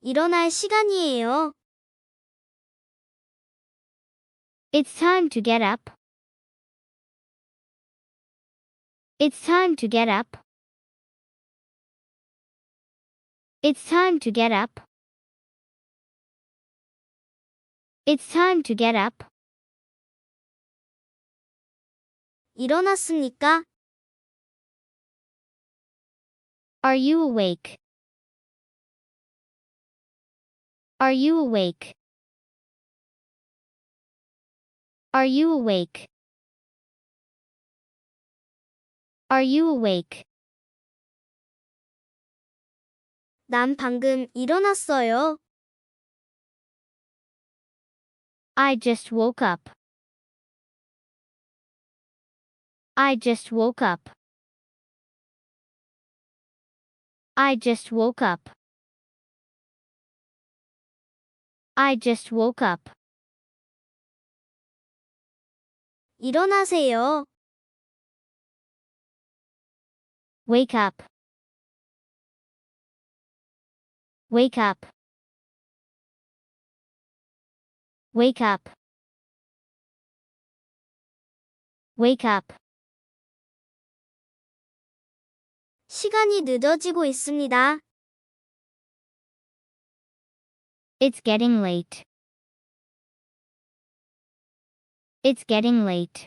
일어날 시간이에요. It's time to get up. It's time to get up. It's time to get up. It's time to get up. 일어났습니까? Are you awake? Are you awake? Are you awake? Are you awake? 난 방금 일어났어요. I just woke up. I just woke up. I just woke up. I just woke up. 일어나세요. Wake up. Wake up. Wake up. Wake up. 시간이 늦어지고 있습니다. It's getting late. It's getting late.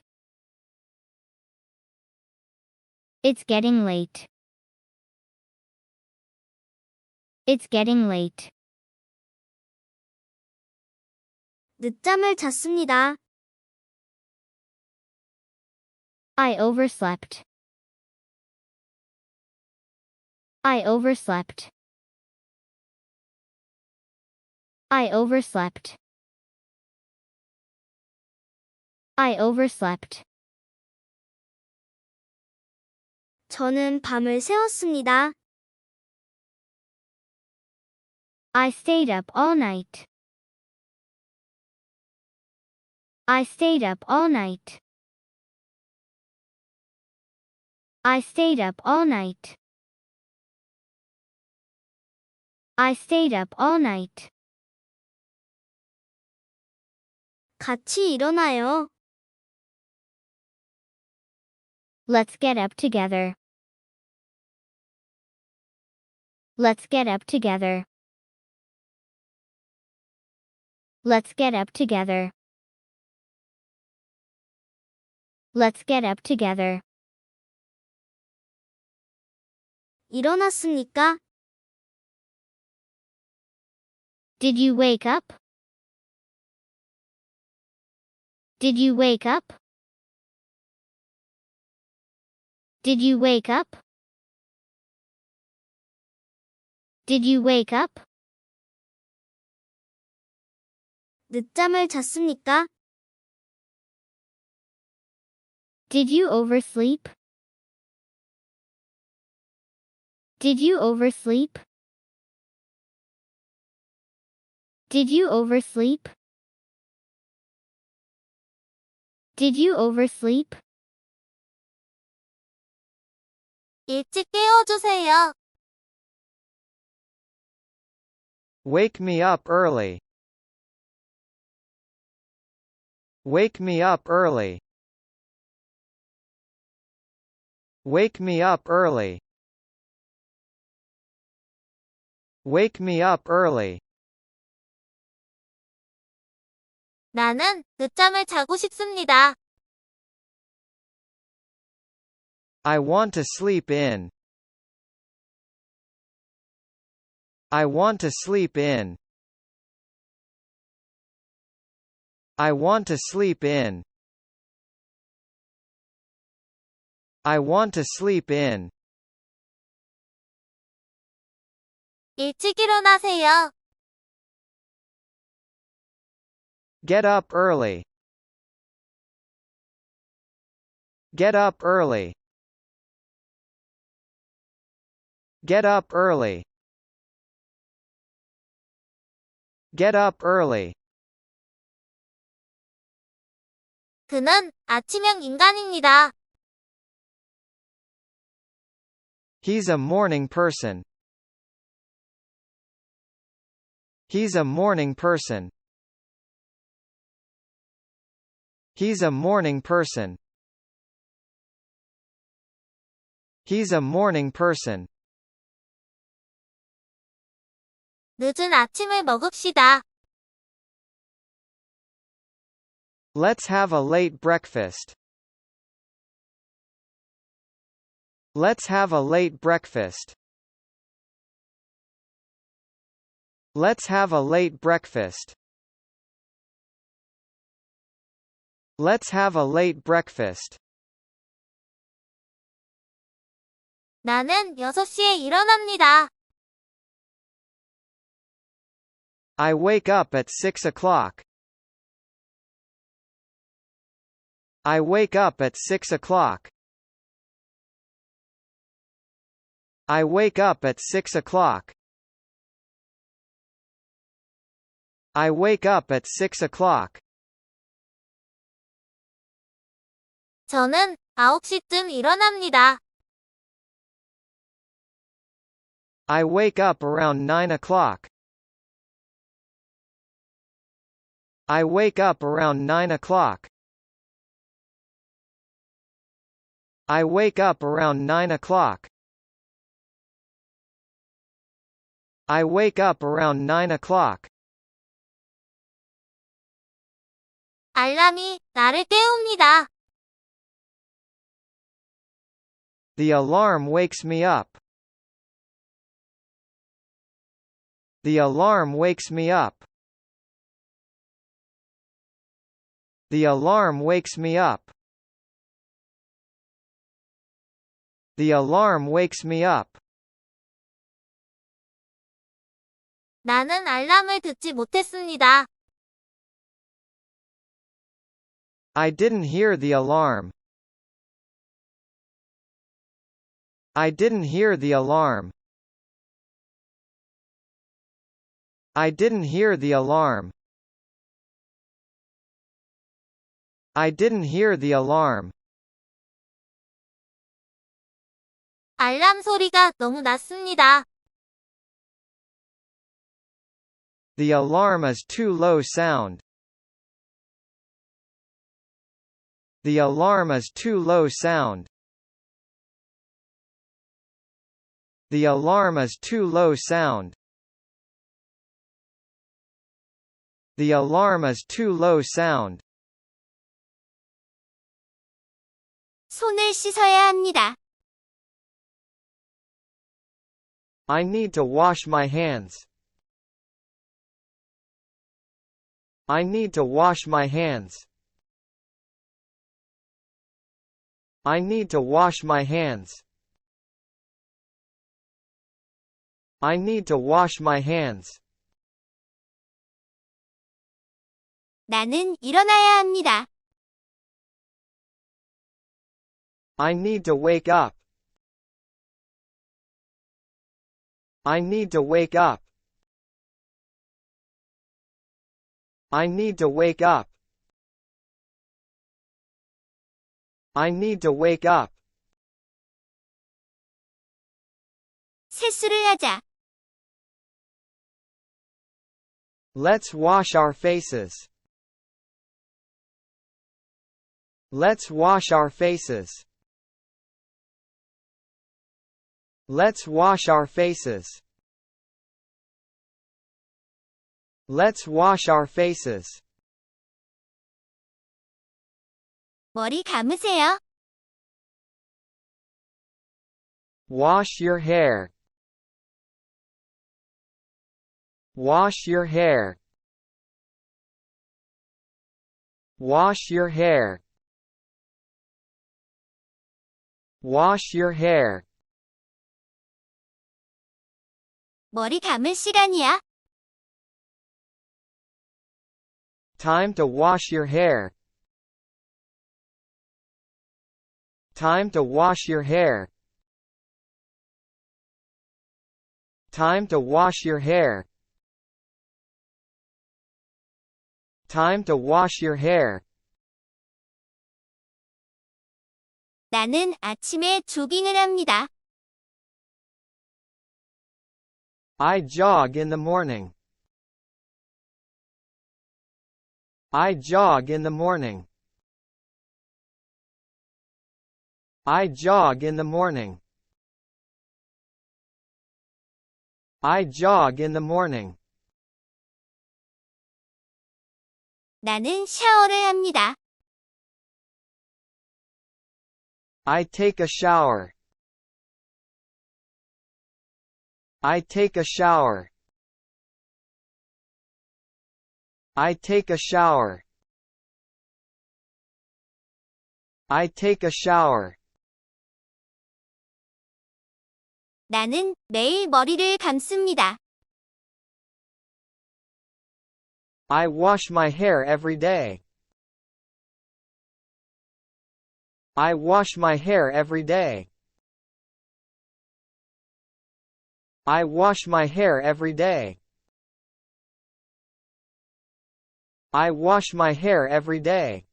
It's getting late. It's getting late. 늦잠을 잤습니다. I overslept. I overslept. I overslept. I overslept. 저는 밤을 새웠습니다. I stayed up all night. I stayed up all night. I stayed up all night. I stayed up all night. 같이 일어나요. Let's get up together. Let's get up together. Let's get up together. Let's get up together. 일어났습니까? Did you wake up? Did you wake up? Did you wake up? Did you wake up? 늦잠을 잤습니까? Did you oversleep? Did you oversleep? Did you oversleep? Did you oversleep? 일찍 깨워주세요. Wake me up early. Wake me up early. Wake me up early. Wake me up early. 나는 늦잠을 자고 싶습니다. I want to sleep in. I want to sleep in. I want to sleep in. I want to sleep in. 일찍 일어나세요. Get up early. Get up early. Get up early. Get up early. 그는 아침형 인간입니다. He's a morning person. He's a morning person. He's a morning person. He's a morning person. 늦은 아침을 먹읍시다. Let's have a late breakfast. Let's have a late breakfast. Let's have a late breakfast. Let's have a late breakfast. 나는 6시에 일어납니다. I wake up at 6 o'clock. I wake up at 6 o'clock. I wake up at 6 o'clock. I wake up at 6 o'clock. 저는 9시쯤 일어납니다. I wake up around 9 o'clock. I wake up around 9 o'clock. I wake up around 9 o'clock. I wake up around 9 o'clock. 알람이 나를 깨웁니다. The alarm wakes me up. The alarm wakes me up. The alarm wakes me up. The alarm wakes me up. 나는 알람을 듣지 못했습니다. I didn't hear the alarm. I didn't hear the alarm. I didn't hear the alarm. I didn't hear the alarm. 알람 소리가 너무 낮습니다. The alarm is too low sound. The alarm is too low sound. The alarm is too low sound. The alarm is too low sound. 손을 씻어야 합니다. I need to wash my hands. I need to wash my hands. I need to wash my hands. I need to wash my hands. 나는 일어나야 합니다. I need to wake up. I need to wake up. I need to wake up. I need to wake up. 세수를 하자. Let's wash our faces. Let's wash our faces. Let's wash our faces. Let's wash our faces. 머리 감으세요. Wash your hair. Wash your hair. Wash your hair. Wash your hair. 머리 감을 시간이야. Time to wash your hair. Time to wash your hair. Time to wash your hair. Time to wash your hair. 나는 아침에 조깅을 합니다. I jog in the morning. I jog in the morning. I jog in the morning. I jog in the morning. 나는 샤워를 합니다. I take a shower. I take a shower. I take a shower. I take a shower. 나는 매일 머리를 감습니다. I wash my hair every day. I wash my hair every day. I wash my hair every day. I wash my hair every day.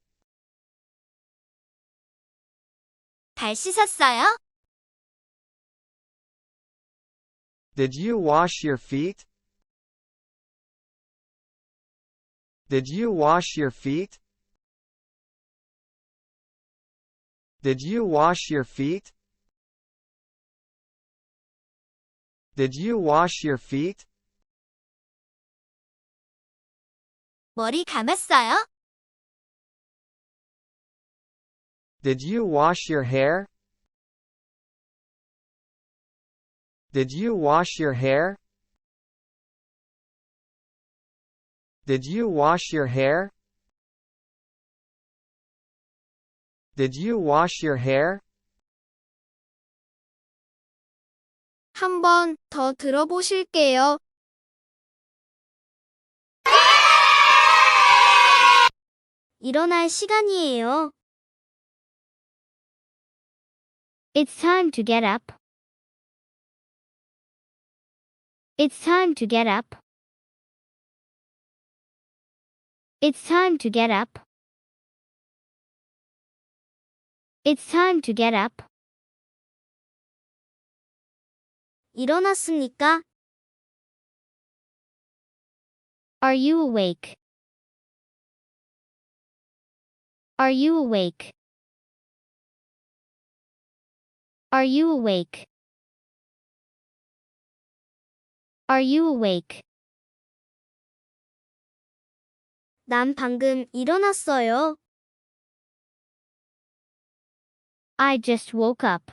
발 씻었어요? Did you wash your feet? Did you wash your feet? Did you wash your feet? Did you wash your feet? 머리 감았어요? Did you wash your hair? Did you wash your hair? Did you wash your hair? Did you wash your hair? 한 번 더 들어보실게요. 일어날 시간이에요. It's time to get up. It's time to get up. It's time to get up. It's time to get up. 일어났습니까? Are you awake? Are you awake? Are you awake? Are you awake? 난 방금 일어났어요. I just woke up.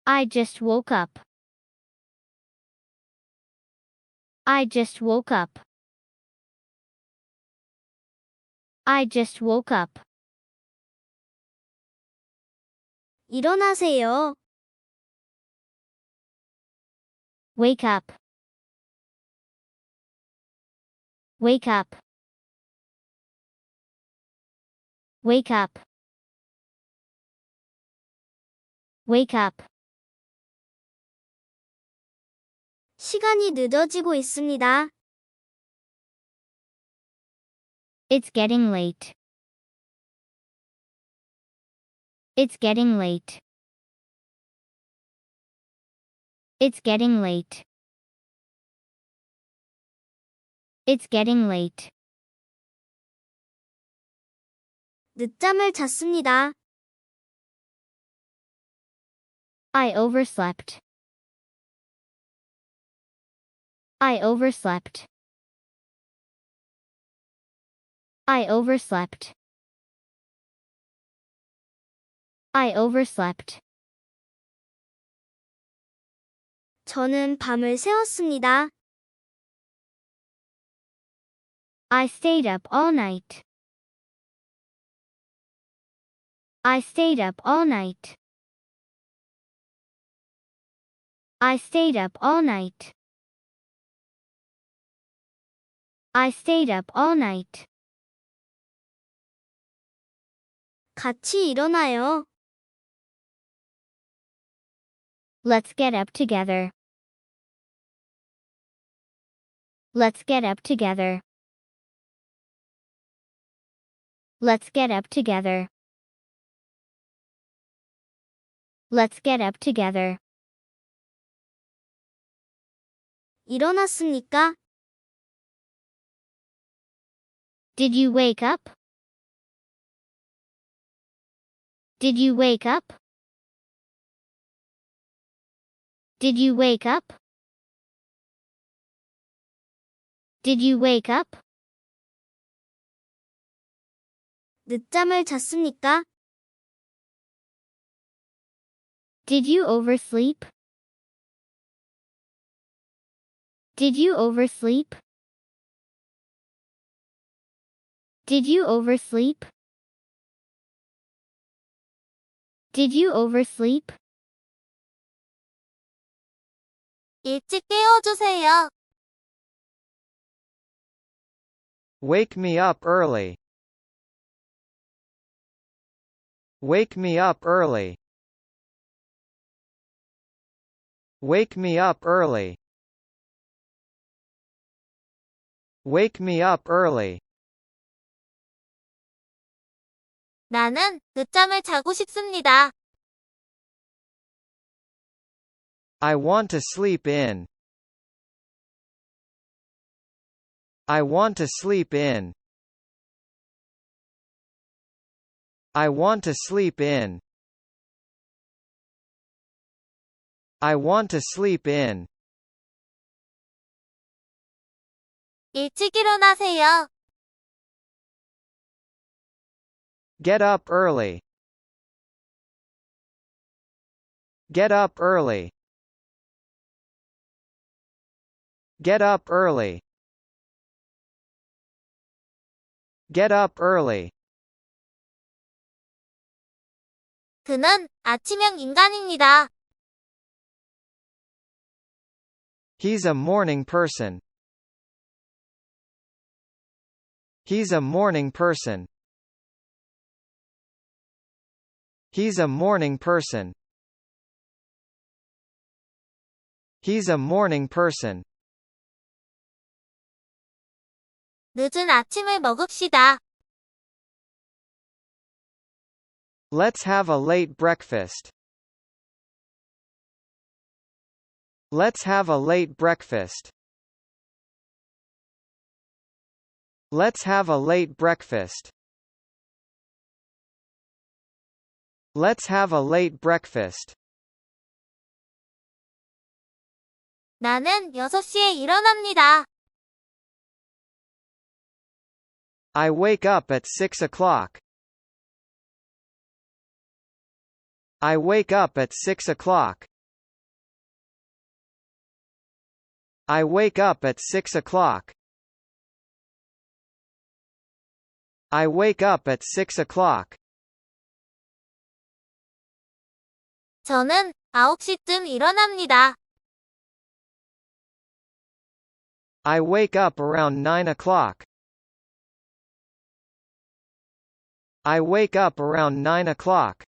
I just woke up. I just woke up. I just woke up. 일어나세요. Wake up. Wake up. Wake up. Wake up. 시간이 늦어지고 있습니다. It's getting late. It's getting late. It's getting late. It's getting late. 늦잠을 잤습니다. I overslept. I overslept. I overslept. I overslept. 저는 밤을 새웠습니다. I stayed up all night. I stayed up all night. I stayed up all night. I stayed up all night. 같이 일어나요. Let's get up together. Let's get up together. Let's get up together. Let's get up together. 일어났습니까? Did you wake up? Did you wake up? Did you wake up? Did you wake up? 늦잠을 잤습니까? Did you oversleep? Did you oversleep? Did you oversleep? Did you oversleep? 일찍 깨워주세요. Wake me up early. Wake me up early. Wake me up early. Wake me up early. 나는 늦잠을 자고 싶습니다. I want to sleep in. I want to sleep in. I want to sleep in. I want to sleep in. 일찍 일어나세요. Get up early. Get up early. Get up early. Get up early. 그는 아침형 인간입니다. He's a morning person. He's a morning person. He's a morning person. He's a morning person. 늦은 아침을 먹읍시다. Let's have a late breakfast. Let's have a late breakfast. Let's have a late breakfast. Let's have a late breakfast. 나는 6시에 일어납니다. I wake up at 6 o'clock. I wake up at 6 o'clock. I wake up at 6 o'clock. I wake up at 6 o'clock. 저는 9시쯤 일어납니다. I wake up around 9 o'clock. I wake up around 9 o'clock.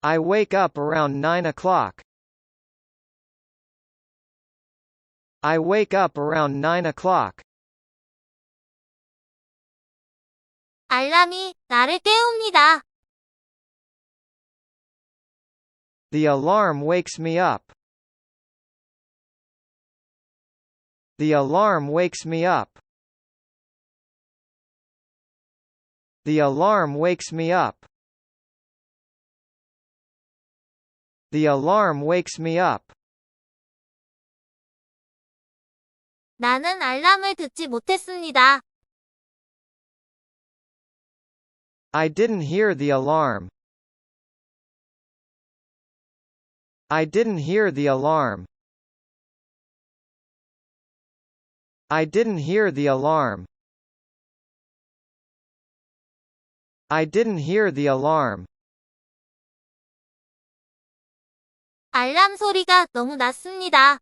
I wake up around 9 o'clock. I wake up around 9 o'clock. 알람이 나를 깨웁니다. The alarm wakes me up. The alarm wakes me up. The alarm wakes me up. The alarm wakes me up. 나는 알람을 듣지 못했습니다. I didn't hear the alarm. I didn't hear the alarm. I didn't hear the alarm. I didn't hear the alarm. 알람 소리가 너무 낮습니다.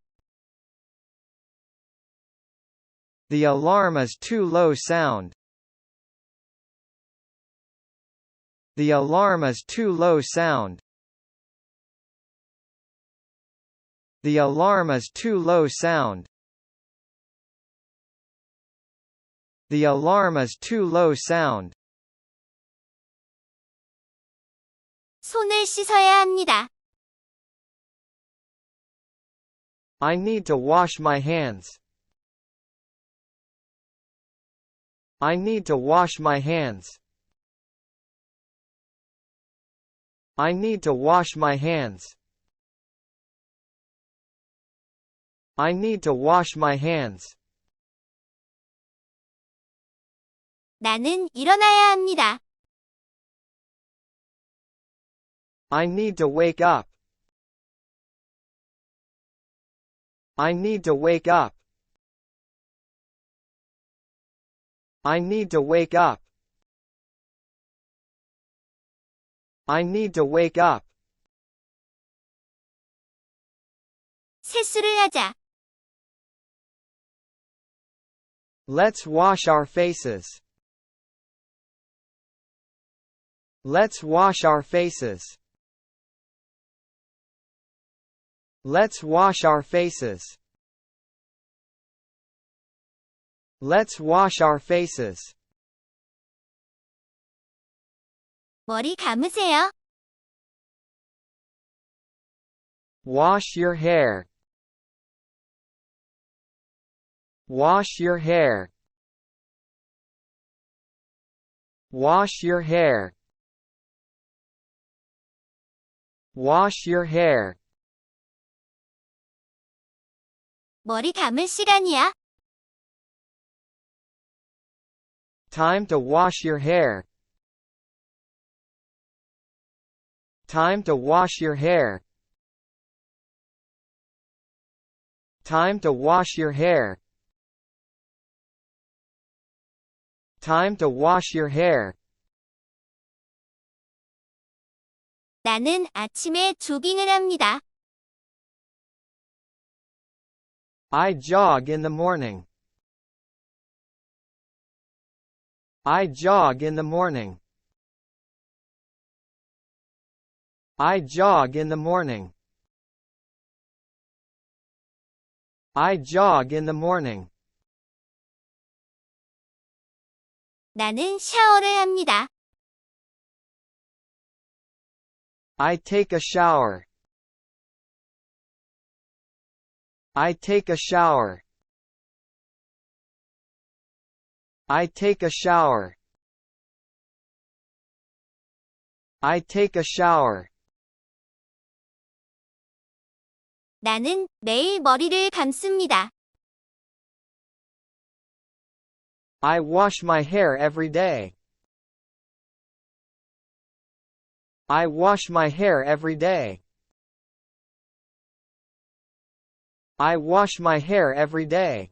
The alarm is too low sound. The alarm is too low sound. The alarm is too low sound. The alarm is too low sound. 손을 씻어야 합니다. I need to wash my hands. I need to wash my hands. I need to wash my hands. I need to wash my hands. 나는 일어나야 합니다. I need to wake up. I need to wake up. I need to wake up. I need to wake up. 세수를 하자. Let's wash our faces. Let's wash our faces. Let's wash our faces. Let's wash our faces. 머리 감으세요. Wash your hair. Wash your hair. Wash your hair. Wash your hair. 머리 감을 시간이야. Time to wash your hair. Time to wash your hair. Time to wash your hair. Time to wash your hair. 나는 아침에 조깅을 합니다. I jog in the morning. I jog in the morning. I jog in the morning. I jog in the morning. 나는 샤워를 합니다. I take a shower. I take a shower. I take a shower. I take a shower. 나는 매일 머리를 감습니다. I wash my hair every day. I wash my hair every day. I wash my hair every day.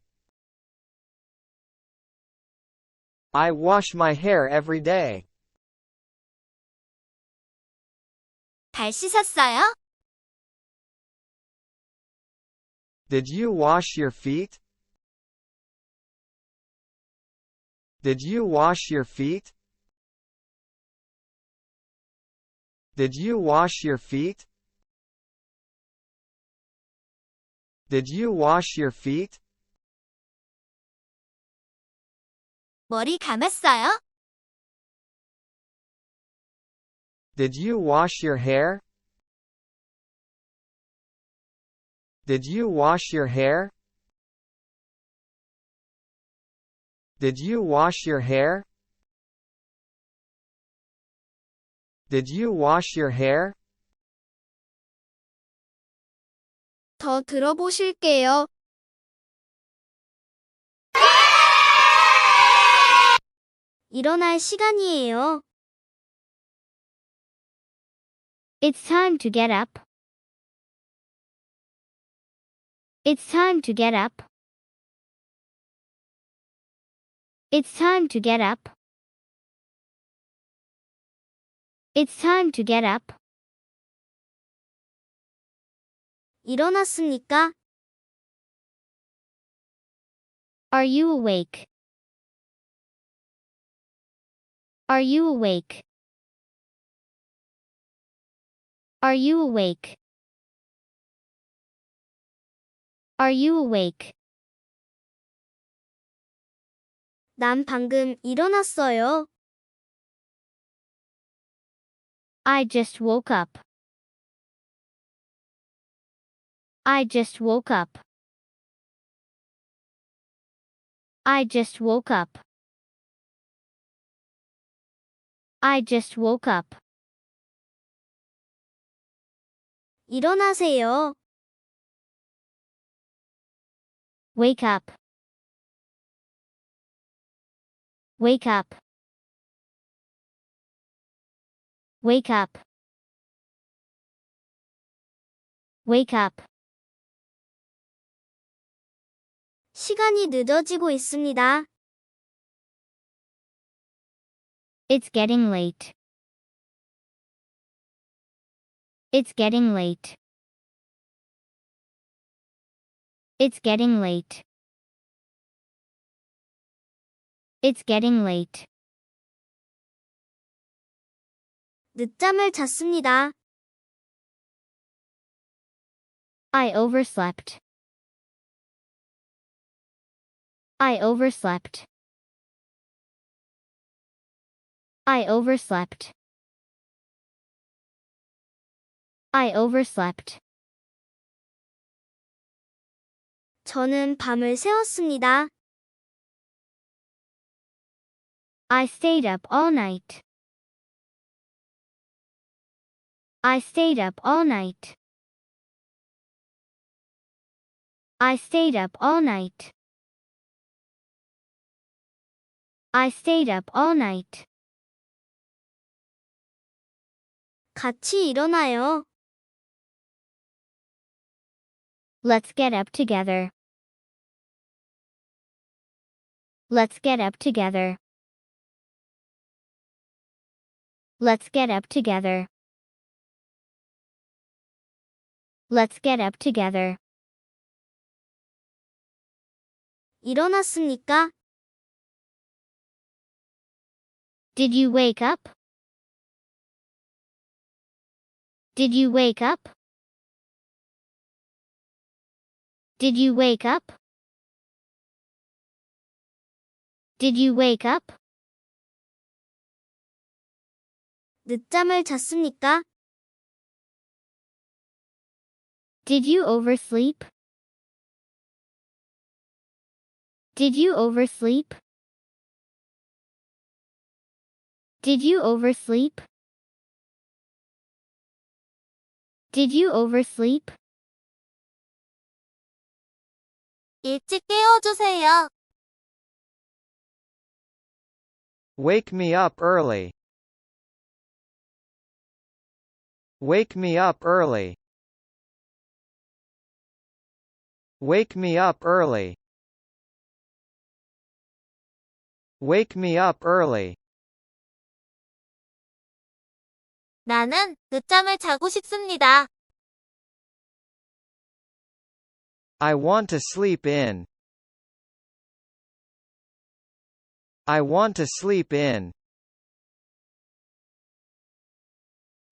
I wash my hair every day. 발 씻었어요? Did you wash your feet? Did you wash your feet? Did you wash your feet? Did you wash your feet? 머리 감았어요? Did you wash your hair? Did you wash your hair? Did you wash your hair? Did you wash your hair? 더 들어보실게요. 일어날 시간이에요. It's time to get up. It's time to get up. It's time to get up. It's time to get up. 일어났습니까? Are you awake? Are you awake? Are you awake? Are you awake? 난 방금 일어났어요. I just woke up. I just woke up. I just woke up. I just woke up. 일어나세요. Wake up. Wake up. Wake up. Wake up. 시간이 늦어지고 있습니다. It's getting late. It's getting late. It's getting late. It's getting late. 늦잠을 잤습니다. I overslept. I overslept. I overslept. I overslept. 저는 밤을 새웠습니다. I stayed up all night. I stayed up all night. I stayed up all night. I stayed up all night. 같이 일어나요. Let's get up together. Let's get up together. Let's get up together. Let's get up together. 일어났습니까? Did you wake up? Did you wake up? Did you wake up? Did you wake up? 늦잠을 잤습니까? Did you oversleep? Did you oversleep? Did you oversleep? Did you oversleep? 일찍 깨워주세요. Wake me up early. Wake me up early. Wake me up early. Wake me up early. 나는 늦잠을 자고 싶습니다. I want to sleep in. I want to sleep in.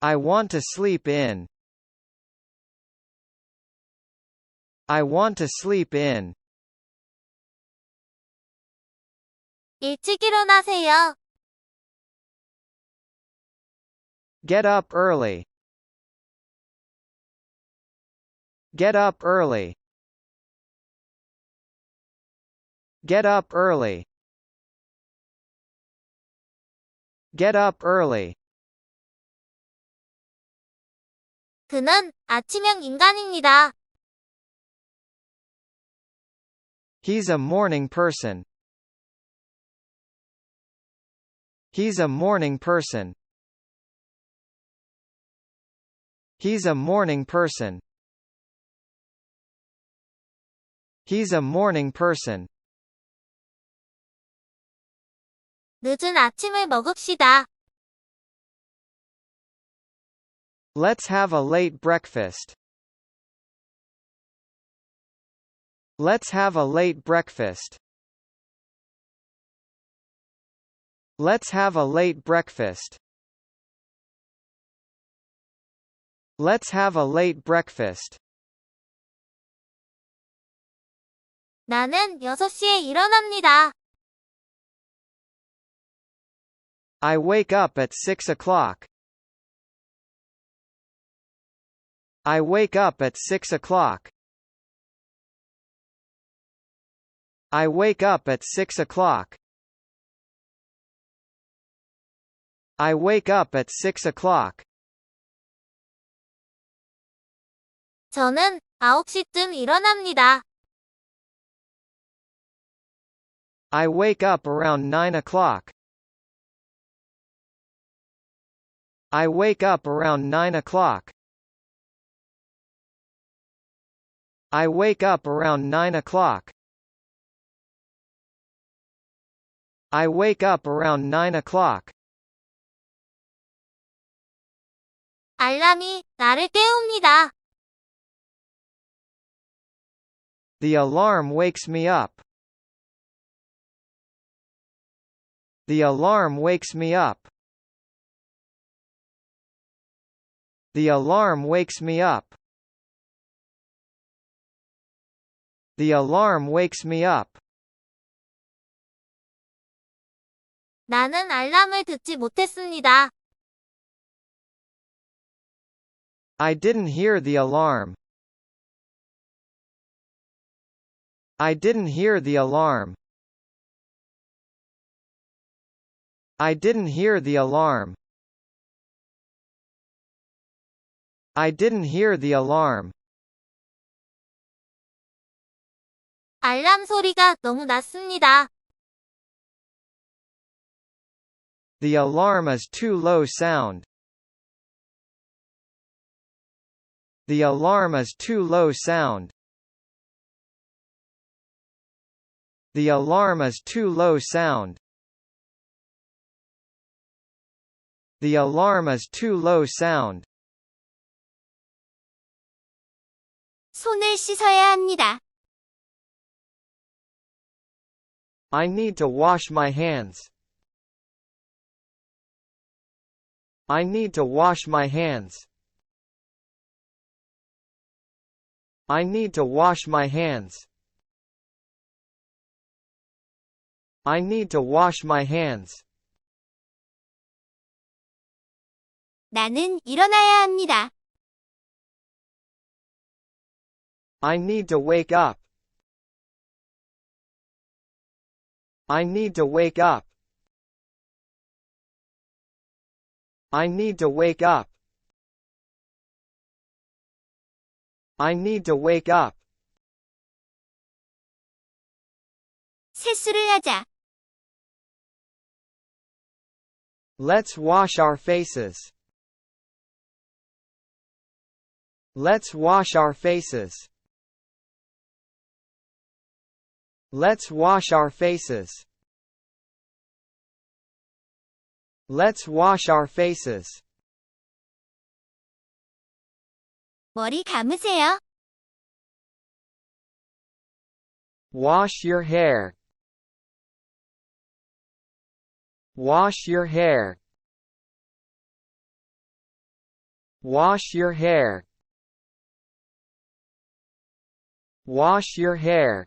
I want to sleep in. I want to sleep in. 일찍 일어나세요. Get up early. Get up early. Get up early. Get up early. 그는 아침형 인간입니다. He's a morning person. He's a morning person. He's a morning person. He's a morning person. 늦은 아침을 먹읍시다. Let's have a late breakfast. Let's have a late breakfast. Let's have a late breakfast. Let's have a late breakfast. 나는 6시에 일어납니다. I wake up at 6 o'clock. I wake up at 6 o'clock. I wake up at 6 o'clock. I wake up at 6 o'clock. 저는 9시쯤 일어납니다. I wake up around 9 o'clock. I wake up around 9 o'clock. I wake up around 9 o'clock. I wake up around 9 o'clock. 알람이 나를 깨웁니다. The alarm wakes me up. The alarm wakes me up. The alarm wakes me up. The alarm wakes me up. 나는 알람을 듣지 못했습니다. I didn't hear the alarm. I didn't hear the alarm. I didn't hear the alarm. I didn't hear the alarm. 알람 소리가 너무 낮습니다. The alarm is too low sound. The alarm is too low sound. The alarm is too low sound. The alarm is too low sound. 손을 씻어야 합니다. I need to wash my hands. I need to wash my hands. I need to wash my hands. I need to wash my hands. 나는 일어나야 합니다. I need to wake up. I need to wake up. I need to wake up. I need to wake up. 세수를 하자. Let's wash our faces. Let's wash our faces. Let's wash our faces. Let's wash our faces. 머리 감으세요. Wash your hair. Wash your hair. Wash your hair. Wash your hair.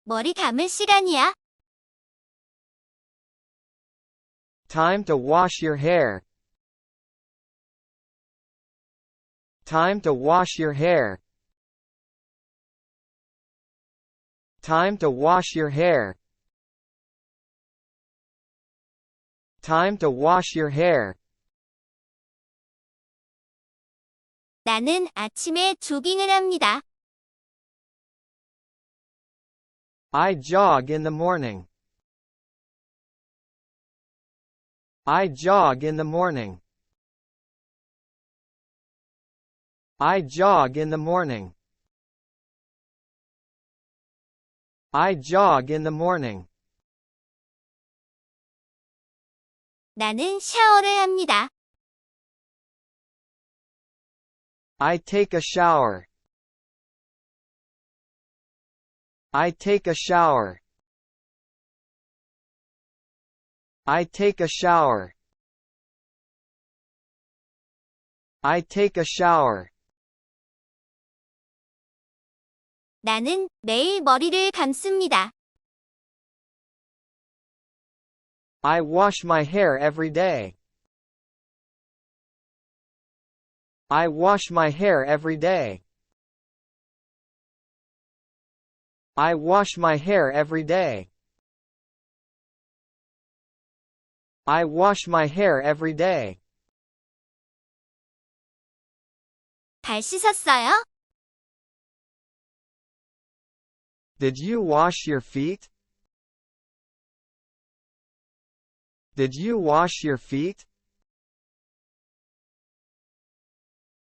머리 감을 시간이야. Time to wash your hair. Time to wash your hair. Time to wash your hair. Time to wash your hair. 나는 아침에 조깅을 합니다. I jog in the morning. I jog in the morning. I jog in the morning. I jog in the morning. 나는 샤워를 합니다. I take a shower. I take a shower. I take a shower. I take a shower. 나는 매일 머리를 감습니다. I wash my hair every day. I wash my hair every day. I wash my hair every day. I wash my hair every day. 발 씻었어요? Did you wash your feet? Did you wash your feet?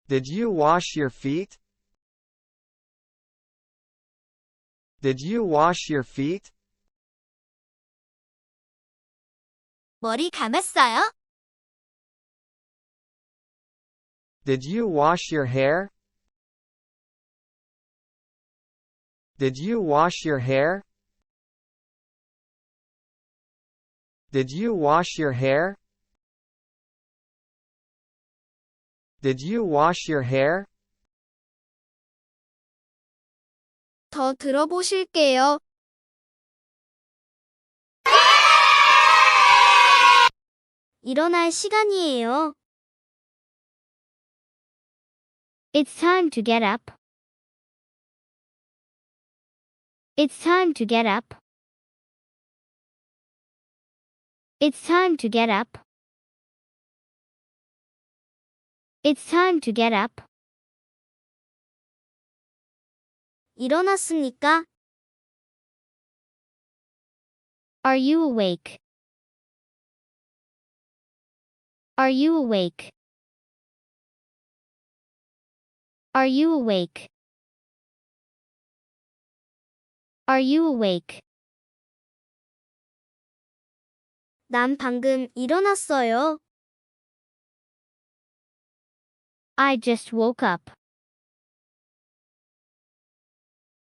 Did you wash your feet? Did you wash your feet? 머리 감았어요? Did you wash your hair? Did you wash your hair? Did you wash your hair? Did you wash your hair? 더 들어보실게요. 일어날 시간이에요. It's time to get up. It's time to get up. It's time to get up. It's time to get up. 일어났습니까? Are you awake? Are you awake? Are you awake? Are you awake? 난 방금 일어났어요. I just woke up.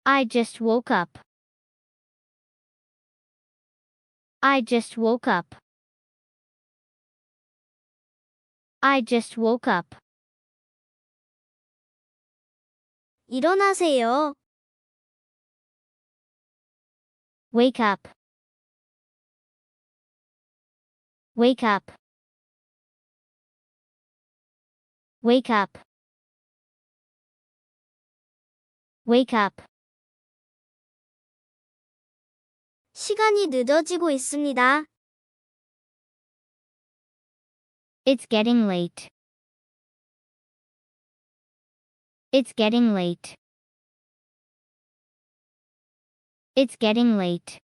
I just woke up. I just woke up. I just woke up. 일어나세요. Wake up. Wake up. Wake up. Wake up. 시간이 늦어지고 있습니다. It's getting late. It's getting late. It's getting late.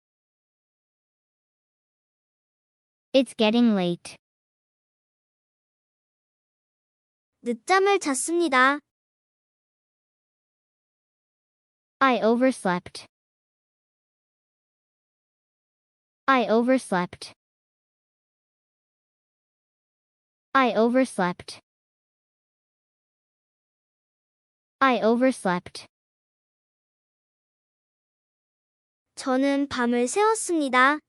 It's getting late. 늦잠을 잤습니다. I overslept. I overslept. I overslept. I overslept. 저는 밤을 새웠습니다.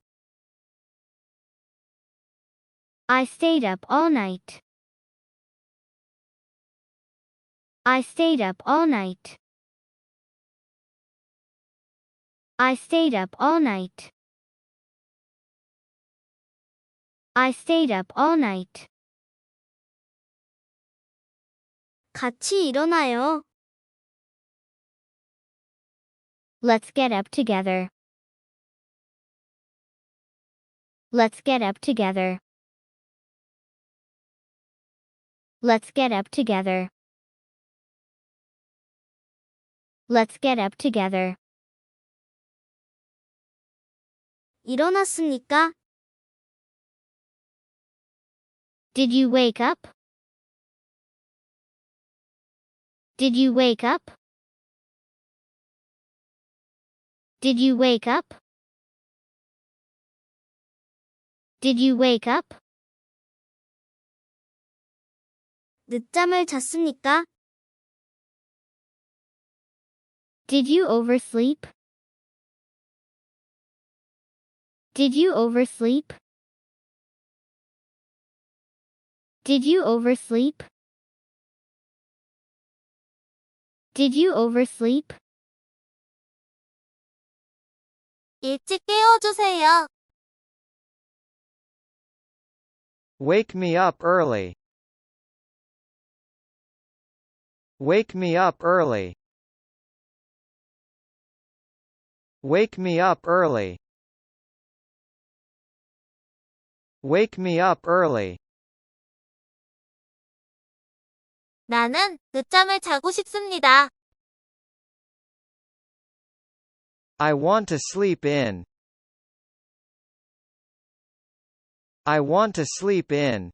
I stayed up all night. I stayed up all night. I stayed up all night. I stayed up all night. 같이 일어나요. Let's get up together. Let's get up together. Let's get up together. Let's get up together. 일어났습니까? Did you wake up? Did you wake up? Did you wake up? Did you wake up? 늦잠을 잤습니까? Did you oversleep? Did you oversleep? Did you oversleep? Did you oversleep? 일찍 깨워주세요. Wake me up early. Wake me up early. Wake me up early. Wake me up early. 나는 늦잠을 자고 싶습니다. I want to sleep in. I want to sleep in.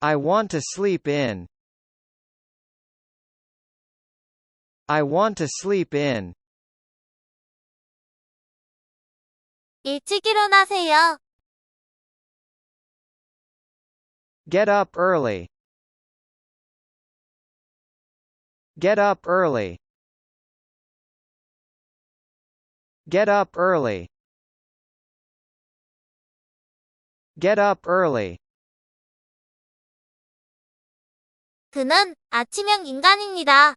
I want to sleep in. I want to sleep in. 일찍 일어나세요. Get up early. Get up early. Get up early. Get up early. 그는 아침형 인간입니다.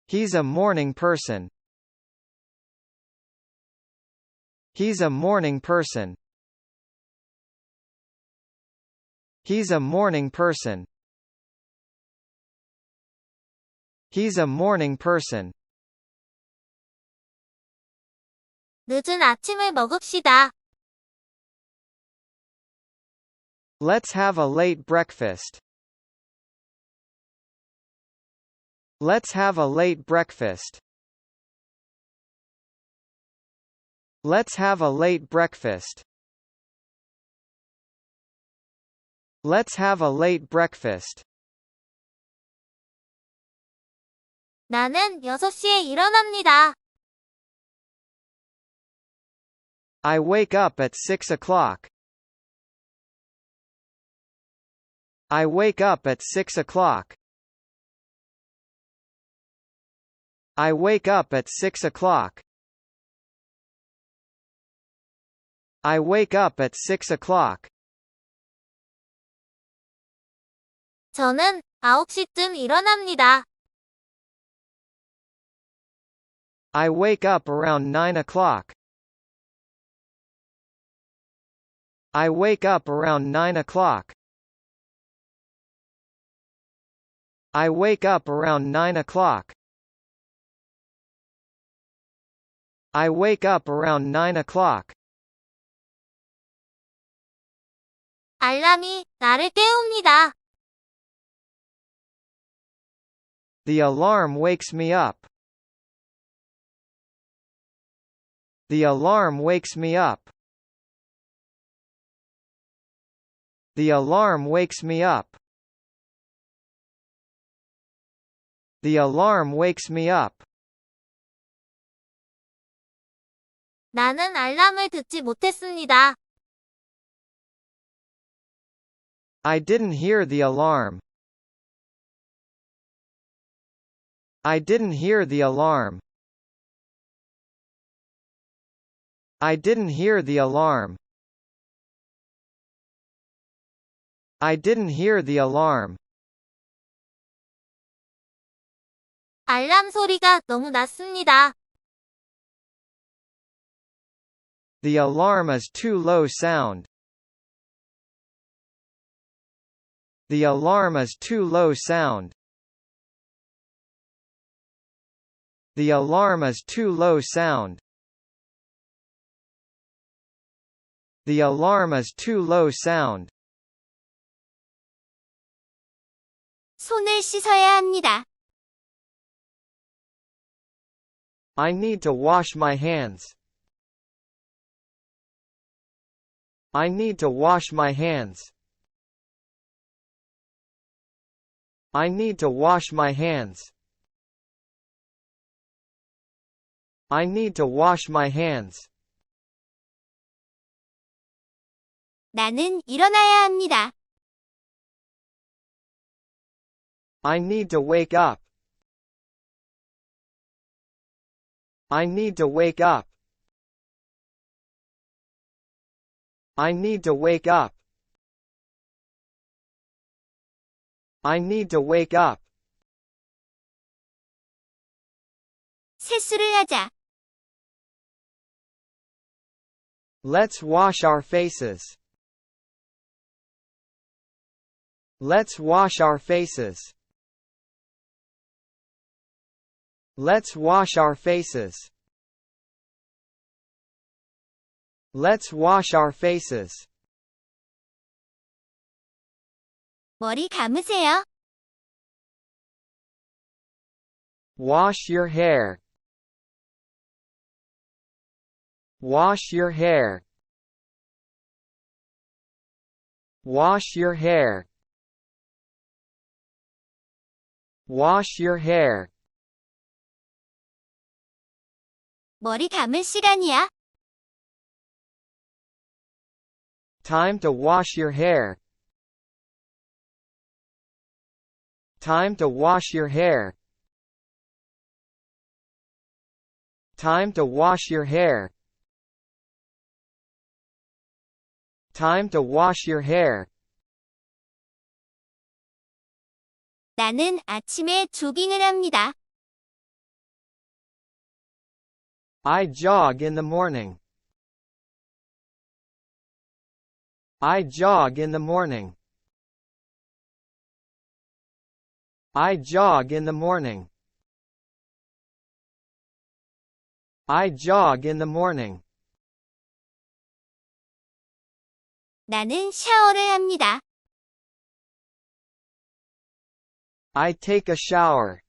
He's a morning person. He's a morning person. He's a morning person. He's a morning person. 늦은 아침을 먹읍시다. Let's have a late breakfast. Let's have a late breakfast. Let's have a late breakfast. Let's have a late breakfast. 나는 6시에 일어납니다. I wake up at 6 o'clock. I wake up at 6 o'clock. I wake up at 6 o'clock. I wake up at 6 o'clock. 저는 9시쯤 일어납니다. I wake up around 9 o'clock. I wake up around 9 o'clock. I wake up around 9 o'clock. I wake up around 9 o'clock. 알람이 나를 깨웁니다. The alarm wakes me up. The alarm wakes me up. The alarm wakes me up. The alarm wakes me up. 나는 알람을 듣지 못했습니다. I didn't hear the alarm. I didn't hear the alarm. I didn't hear the alarm. I didn't hear the alarm. 알람 소리가 너무 낮습니다. The alarm is too low sound. The alarm is too low sound. The alarm is too low sound. The alarm is too low sound. 손을 씻어야 합니다. I need to wash my hands. I need to wash my hands. I need to wash my hands. I need to wash my hands. 나는 일어나야 합니다. I need to wake up. I need to wake up. I need to wake up. I need to wake up. 세수를 하자. Let's wash our faces. Let's wash our faces. Let's wash our faces. Let's wash our faces. 머리 감으세요. Wash your hair. Wash your hair. Wash your hair. Wash your hair. 머리 감을 시간이야. Time to wash your hair. Time to wash your hair. Time to wash your hair. Time to wash your hair. 나는 아침에 조깅을 합니다. I jog in the morning. I jog in the morning. I jog in the morning. I jog in the morning. 나는 샤워를 합니다. I take a shower.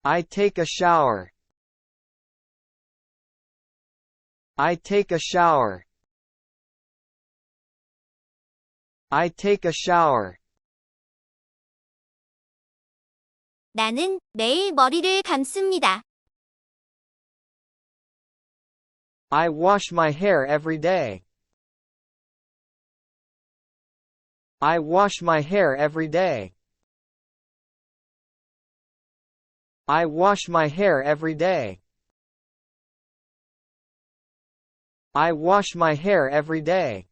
I take a shower. I take a shower. I take a shower. 나는 매일 머리를 감습니다. I wash my hair every day. I wash my hair every day. I wash my hair every day. I wash my hair every day.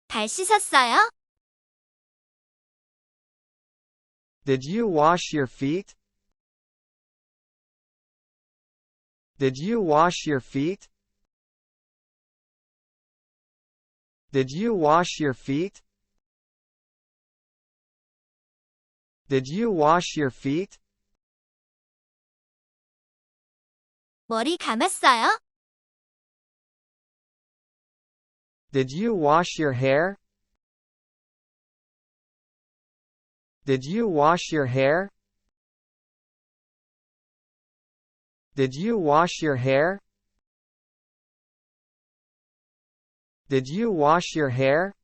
발 씻었어요? Did you wash your feet? Did you wash your feet? Did you wash your feet? Did you wash your feet? 머리 감았어요? Did you wash your hair? Did you wash your hair? Did you wash your hair? Did you wash your hair?